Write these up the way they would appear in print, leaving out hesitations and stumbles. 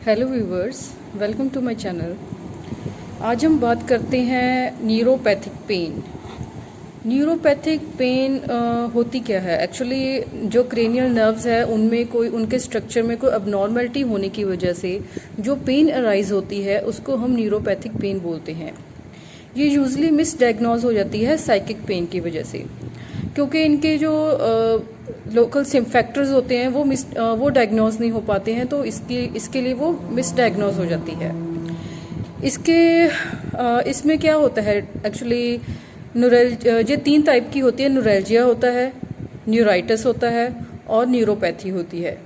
Hello viewers, welcome to my channel. आज हम बात करते हैं न्यूरोपैथिक पेन। न्यूरोपैथिक पेन होती क्या है? एक्चुअली जो क्रेनियल नर्व्स है उनमें कोई उनके स्ट्रक्चर में कोई अबनॉर्मलिटी होने की वजह से जो पेन अराइज होती है उसको हम न्यूरोपैथिक पेन बोलते हैं। ये यूजली मिसडायग्नोज हो जाती है साइकिक पेन की वजह से, क्योंकि इनके जो लोकल सिम फैक्टर्स होते हैं वो डायग्नोज नहीं हो पाते हैं, तो इसके लिए वो मिसडायग्नोज हो जाती है। इसमें क्या होता है एक्चुअली, ये 3 टाइप की होती है। न्यूरैल्जिया होता है, न्यूराइटिस होता है और न्यूरोपैथी होती है।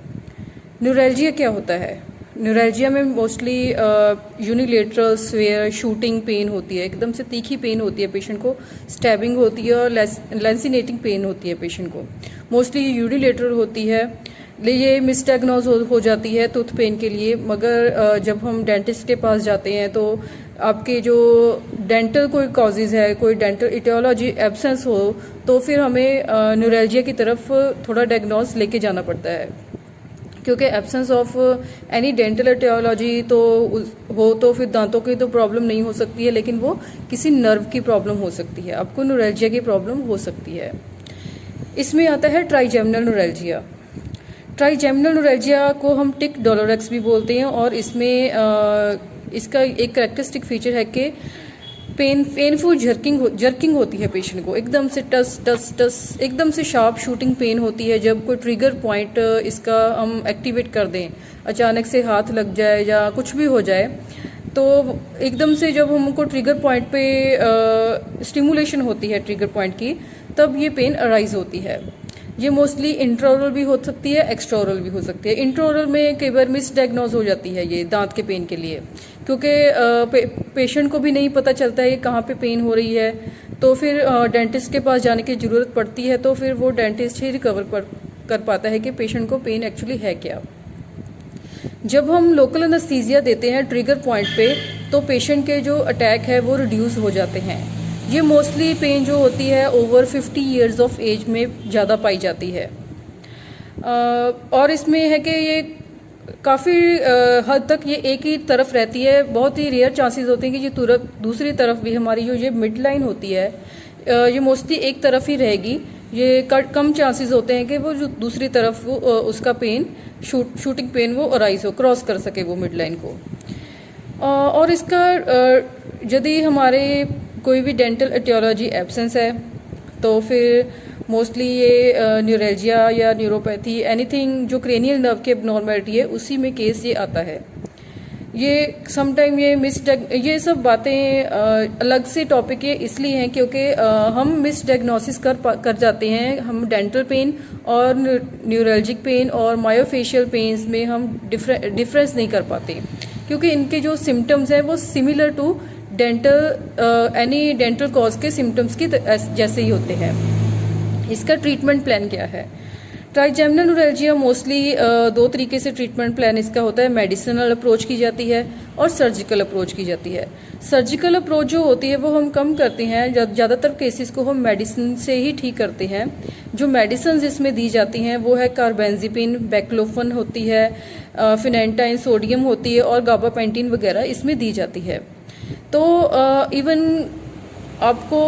न्यूरैल्जिया क्या होता है? न्यूरैल्जिया में mostly unilateral swear shooting pain होती है, एकदम से तीखी पेन होती है पेशेंट को, स्टैबिंग होती है और लेंसिनेटिंग पेन होती है पेशेंट को। मोस्टली यूनिलेटरल होती है, ये मिसडायग्नोज हो जाती है टूथ पेन के लिए। मगर जब हम डेंटिस्ट के पास जाते हैं तो आपके जो डेंटल कोई कॉजेज है, कोई डेंटल इटियोलॉजी एब्सेंस हो, तो फिर हमें न्यूरैल्जिया की तरफ थोड़ा डायग्नोज लेके जाना पड़ता है, क्योंकि absence of any dental etiology तो फिर दांतों की तो प्रॉब्लम नहीं हो सकती है, लेकिन वो किसी नर्व की प्रॉब्लम हो सकती है, आपको न्यूरैल्जिया की प्रॉब्लम हो सकती है। इसमें आता है ट्राइजेमिनल न्यूरैल्जिया। ट्राइजेमिनल न्यूरैल्जिया को हम टिक डोलोरेक्स भी बोलते हैं, और इसमें इसका एक कैरेक्टरिस्टिक फीचर है कि पेनफुल जर्किंग होती है पेशेंट को, एकदम से टस टस टस, एकदम से शार्प शूटिंग पेन होती है। जब कोई ट्रिगर पॉइंट इसका हम एक्टिवेट कर दें, अचानक से हाथ लग जाए या कुछ भी हो जाए, तो एकदम से जब हमको ट्रिगर पॉइंट पे स्टिमुलेशन होती है ट्रिगर पॉइंट की, तब ये पेन अराइज होती है। ये मोस्टली इंट्राओरल भी हो सकती है, एक्स्ट्राओरल भी हो सकती है। इंट्राओरल में कई बार मिसडायग्नोज हो जाती है ये दांत के पेन के लिए, क्योंकि पेशेंट को भी नहीं पता चलता है कि कहाँ पे पेन हो रही है, तो फिर डेंटिस्ट के पास जाने की ज़रूरत पड़ती है, तो फिर वो डेंटिस्ट ही रिकवर कर पाता है कि पेशेंट को पेन एक्चुअली है क्या। जब हम लोकल एनेस्थीसिया देते हैं ट्रिगर पॉइंट पे, तो पेशेंट के जो अटैक है वो रिड्यूस हो जाते हैं। ये मोस्टली पेन जो होती है ओवर 50 ईयर्स ऑफ एज में ज़्यादा पाई जाती है, और इसमें है कि ये काफ़ी हद तक ये एक ही तरफ रहती है। बहुत ही रेयर चांसेस होते हैं कि ये दूसरी तरफ भी, हमारी जो ये मिड लाइन होती है, ये मोस्टली एक तरफ ही रहेगी। ये कम चांसेस होते हैं कि वो जो दूसरी तरफ उसका पेन शूटिंग पेन वो अराइज हो, क्रॉस कर सके वो मिड लाइन को। और इसका यदि हमारे कोई भी डेंटल एटियोलॉजी एब्सेंस है, तो फिर मोस्टली ये न्यूरैल्जिया या न्यूरोपैथी, एनीथिंग जो क्रेनियल नर्व की एबनॉर्मलिटी है, उसी में केस ये आता है। ये समटाइम ये सब बातें अलग से टॉपिक ये इसलिए हैं क्योंकि हम मिसडायग्नोसिस कर जाते हैं। हम डेंटल पेन और न्यूरल्जिक पेन और मायोफेशियल पेन्स में हम डिफरेंस नहीं कर पाते, क्योंकि इनके जो सिम्टम्स हैं वो similar to any dental cause के सिम्टम्स की जैसे ही होते हैं। इसका ट्रीटमेंट प्लान क्या है? ट्राइजेमिनल न्यूरैल्जिया मोस्टली 2 तरीके से ट्रीटमेंट प्लान इसका होता है। मेडिसिनल अप्रोच की जाती है और सर्जिकल अप्रोच की जाती है। सर्जिकल अप्रोच जो होती है वो हम कम करते हैं, ज़्यादातर केसेस को हम मेडिसिन से ही ठीक करते हैं। जो मेडिसिन इसमें दी जाती हैं वो है कार्बेंजिपिन, बैक्लोफन होती है, फिनेंटाइन सोडियम होती है, और गाबापेंटिन वगैरह इसमें दी जाती है। तो इवन आपको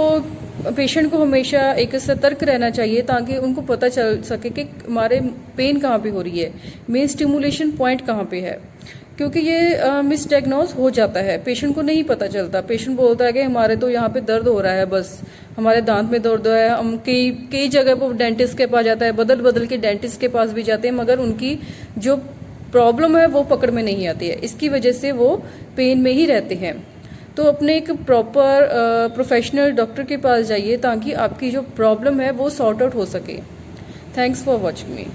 पेशेंट को हमेशा एक सतर्क रहना चाहिए, ताकि उनको पता चल सके कि हमारे पेन कहाँ पे हो रही है, मेन स्टिमुलेशन पॉइंट कहाँ पे है, क्योंकि ये मिसडायग्नोज हो जाता है, पेशेंट को नहीं पता चलता। पेशेंट बोलता है कि हमारे तो यहाँ पे दर्द हो रहा है, बस हमारे दांत में दर्द है। हम कई जगह पर डेंटिस्ट के पास जाता है, बदल के डेंटिस्ट के पास भी जाते हैं, मगर उनकी जो प्रॉब्लम है वो पकड़ में नहीं आती है। इसकी वजह से वो पेन में ही रहते हैं। तो अपने एक प्रॉपर प्रोफेशनल डॉक्टर के पास जाइए, ताकि आपकी जो प्रॉब्लम है वो सॉर्ट आउट हो सके। Thanks for watching me.